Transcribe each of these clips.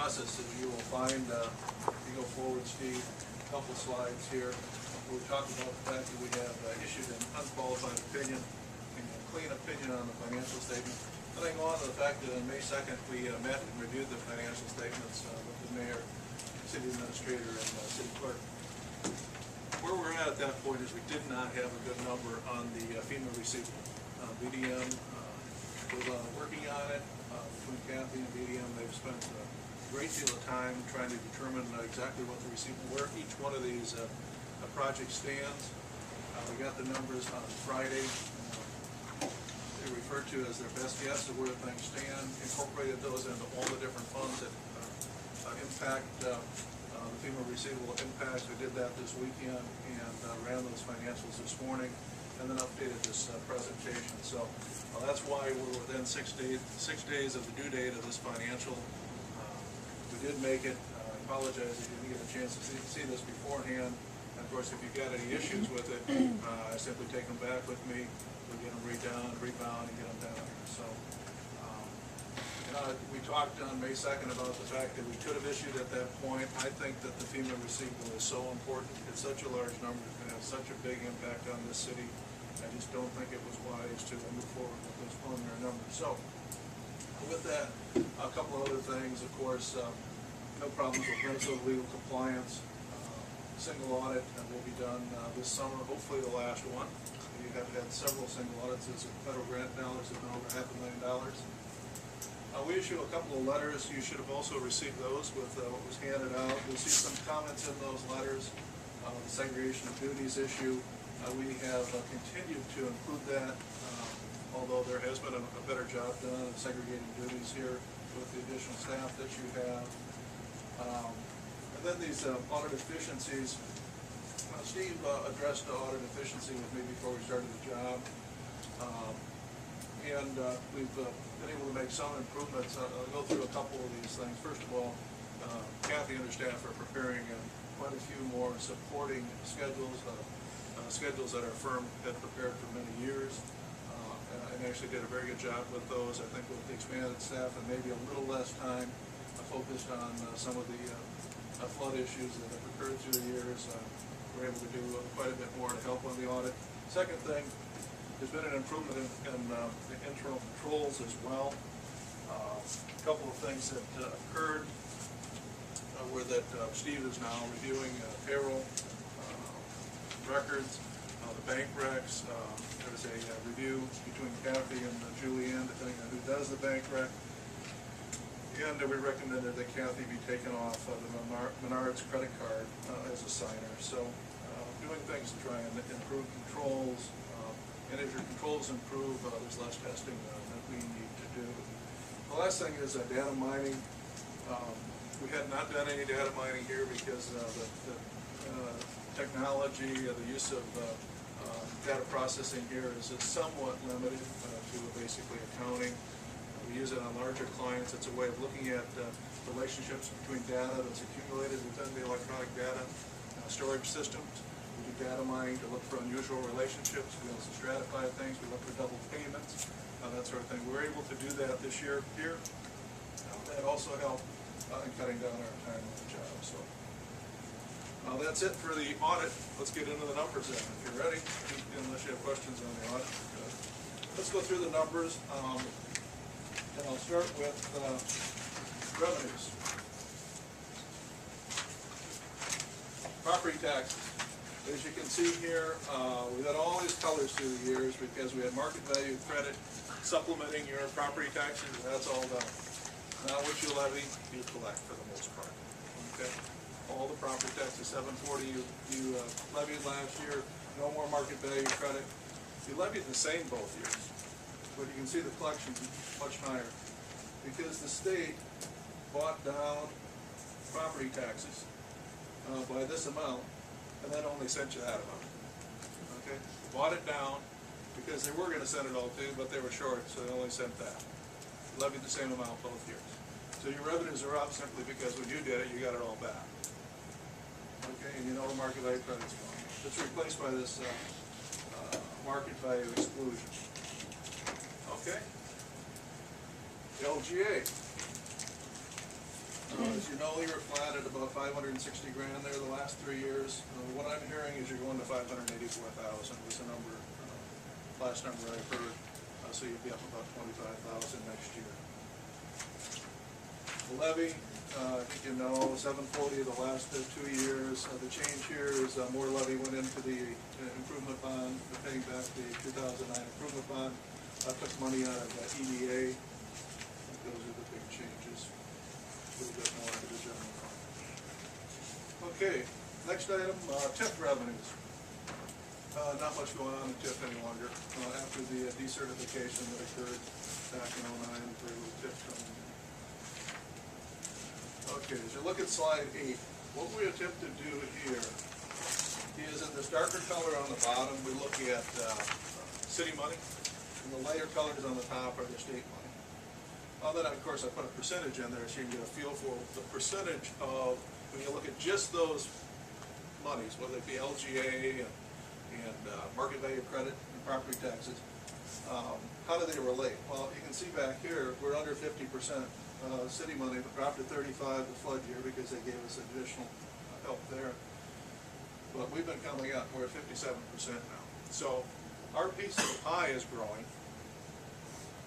process is you will find, you go forward, Steve, a couple slides here. We talked about the fact that we have issued an unqualified opinion, a clean opinion on the financial statement. Then I go on to the fact that on May 2nd, we met and reviewed the financial statements with the mayor, city administrator, and city clerk. Where we're at that point is we did not have a good number on the FEMA receivable. BDM was working on it. Between Kathy and BDM, they've spent a great deal of time trying to determine exactly what the receivable, where each one of these project stands. We got the numbers on Friday. They refer to as their best guess of where things stand, incorporated those into all the different funds that impact the FEMA receivable impacts. We did that this weekend and ran those financials this morning and then updated this presentation. So that's why we're within 6 days of the due date of this financial. We did make it. I apologize if you didn't get a chance to see this beforehand. And of course, if you've got any issues with it, I simply take them back with me. We get them rebound, and get them down here. So we talked on May 2nd about the fact that we could have issued at that point. I think that the FEMA receivable is so important. It's such a large number. It's going to have such a big impact on this city. I just don't think it was wise to move forward with those preliminary numbers. So with that, a couple of other things. Of course, no problems with Minnesota legal compliance. Single audit will be done this summer, hopefully the last one. You have had several single audits. Federal grant dollars have been over $500,000. We issue a couple of letters. You should have also received those with what was handed out. You'll see some comments in those letters. The segregation of duties issue. We have continued to include that, although there has been a better job done of segregating duties here with the additional staff that you have. And then these audit efficiencies. Steve addressed the audit efficiency with me before we started the job. And we've been able to make some improvements. I'll go through a couple of these things. First of all, Kathy and her staff are preparing quite a few more supporting schedules, schedules that our firm had prepared for many years, and actually did a very good job with those. I think with the expanded staff and maybe a little less time focused on some of the flood issues that have occurred through the years, we're able to do quite a bit more to help on the audit. Second thing, there's been an improvement in the internal controls as well. A couple of things that occurred were that Steve is now reviewing payroll records, the bank recs. There's a review between Kathy and Julianne, depending on who does the bank rec. And we recommended that Kathy be taken off the Menards credit card as a signer. So doing things to try and improve controls. And as your controls improve, there's less testing that we need to do. The last thing is data mining. We had not done any data mining here because the technology, the use of data processing here is somewhat limited to basically accounting. We use it on larger clients. It's a way of looking at relationships between data that's accumulated within the electronic data storage systems. We do data mining to look for unusual relationships. We also stratify things. We look for double payments, that sort of thing. We're able to do that this year here. That also helped in cutting down our time on the job. So that's it for the audit. Let's get into the numbers then, if you're ready, unless you have questions on the audit. Good. Let's go through the numbers. And I'll start with revenues. Property taxes. As you can see here, we've had all these colors through the years because we had market value credit supplementing your property taxes, and that's all done. Now what you levy, you collect for the most part. Okay? All the property taxes, $740 you levied last year, no more market value credit. You levied the same both years. But you can see the collection is much higher because the state bought down property taxes by this amount and then only sent you that amount. Okay? Bought it down because they were going to send it all to you, but they were short, so they only sent that. Levied the same amount both years. So your revenues are up simply because when you did it, you got it all back. Okay, and you know the market value credit's gone. It's replaced by this market value exclusion. Okay. LGA. As you know, you were flat at about 560 grand there the last 3 years. What I'm hearing is you're going to 584,000 was the number, last number I heard. So you'd be up about 25,000 next year. The levy, I think you know, 740 the last 2 years. The change here is more levy went into the improvement bond, paying back the 2009 improvement bond. Took money out of EDA. I think those are the big changes. A little bit more into the general fund. Okay, next item, TIF revenues. Not much going on in TIF any longer. After the decertification that occurred back in 09, very little TIF coming in. Okay, as you look at slide 8, what we attempt to do here is in this darker color on the bottom, we look at city money, and the lighter colors on the top are the state money. Then, of course, I put a percentage in there so you can get a feel for the percentage of, when you look at just those monies, whether it be LGA and market value credit and property taxes, how do they relate? Well, you can see back here, we're under 50% city money, but dropped to 35 the flood year because they gave us additional help there. But we've been coming up, we're at 57% now. So our piece of the pie is growing,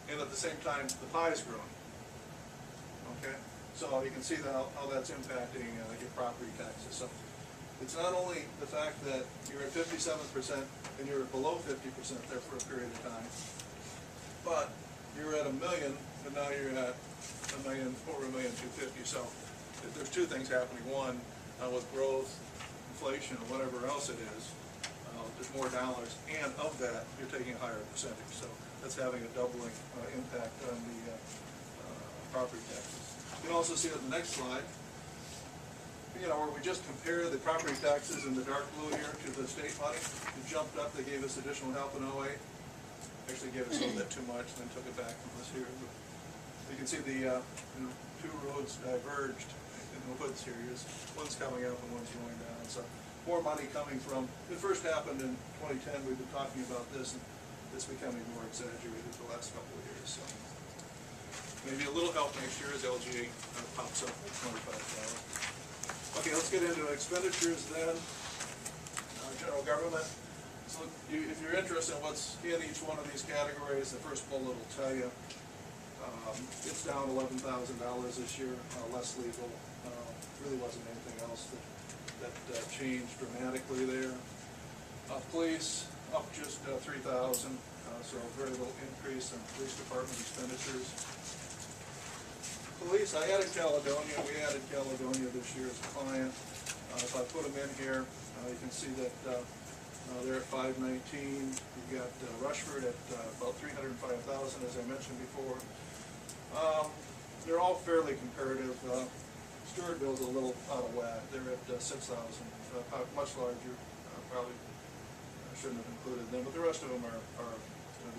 and at the same time, the pie is growing. Okay? So you can see how that's impacting your property taxes. So it's not only the fact that you're at 57% and you're below 50% there for a period of time, but you're at $1 million, and now you're at over $1,250,000. So there's two things happening. One, with growth, inflation, or whatever else it is, there's more dollars, and of that, you're taking a higher percentage. So that's having a doubling impact on the property taxes. You can also see on the next slide, where we just compare the property taxes in the dark blue here to the state money. It jumped up, they gave us additional help in 08. Actually gave us a little bit too much, then took it back from us here. But you can see the two roads diverged in the woods here. One's coming up and one's going down. So more money coming from, it first happened in 2010, we've been talking about this, and it's becoming more exaggerated the last couple of years. So maybe a little help next year as LGA pops up at 25,000. Okay, let's get into expenditures then. General government. So if you're interested in what's in each one of these categories, the first bullet will tell you it's down $11,000 this year, less legal. Really wasn't anything else that changed dramatically there. Police up just 3,000, so very little increase in police department expenditures. Police, I added Caledonia. We added Caledonia this year as a client. If I put them in here, you can see that they're at 519. You've got Rushford at about 305,000, as I mentioned before. They're all fairly comparative. Stewartville's a little out of whack. They're at 6,000, much larger. Probably shouldn't have included them, but the rest of them are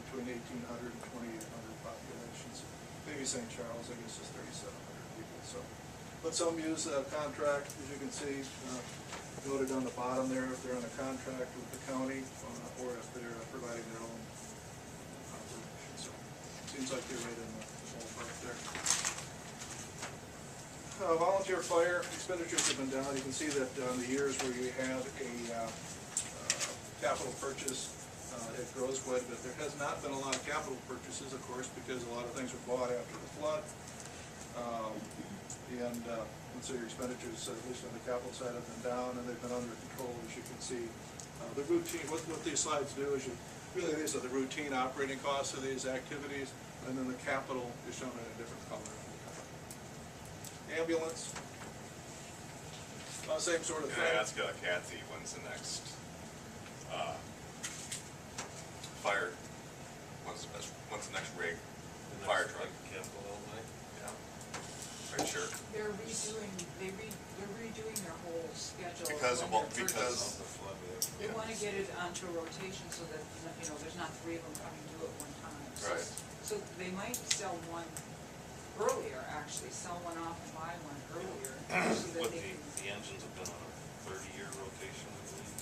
between 1,800 and 2,800 populations. Maybe St. Charles, I guess, is 3,700 people. So, but some use a contract, as you can see, noted on the bottom there, if they're on a contract with the county, or if they're providing their own operation. So, seems like they're right in the ballpark there. Volunteer fire expenditures have been down. You can see that on the years where you have a capital purchase, it grows quite a bit. There has not been a lot of capital purchases, of course, because a lot of things were bought after the flood. And so your expenditures, at least on the capital side, have been down, and they've been under control, as you can see. The routine, what these slides do is these are the routine operating costs of these activities, and then the capital is shown in a different color. Ambulance, same sort of thing. Can I ask Kathy, when's the next fire? When's the next rig? Fire truck. Capital outlay? Yeah. Are you sure? They're redoing their whole schedule. Because of what? Because The flood. they want to get it onto a rotation so that there's not 3 of them coming to it one time. Right. So they might sell one earlier, actually, sell one off and buy one earlier, so that What they can. the engines have been on a 30-year rotation, I believe.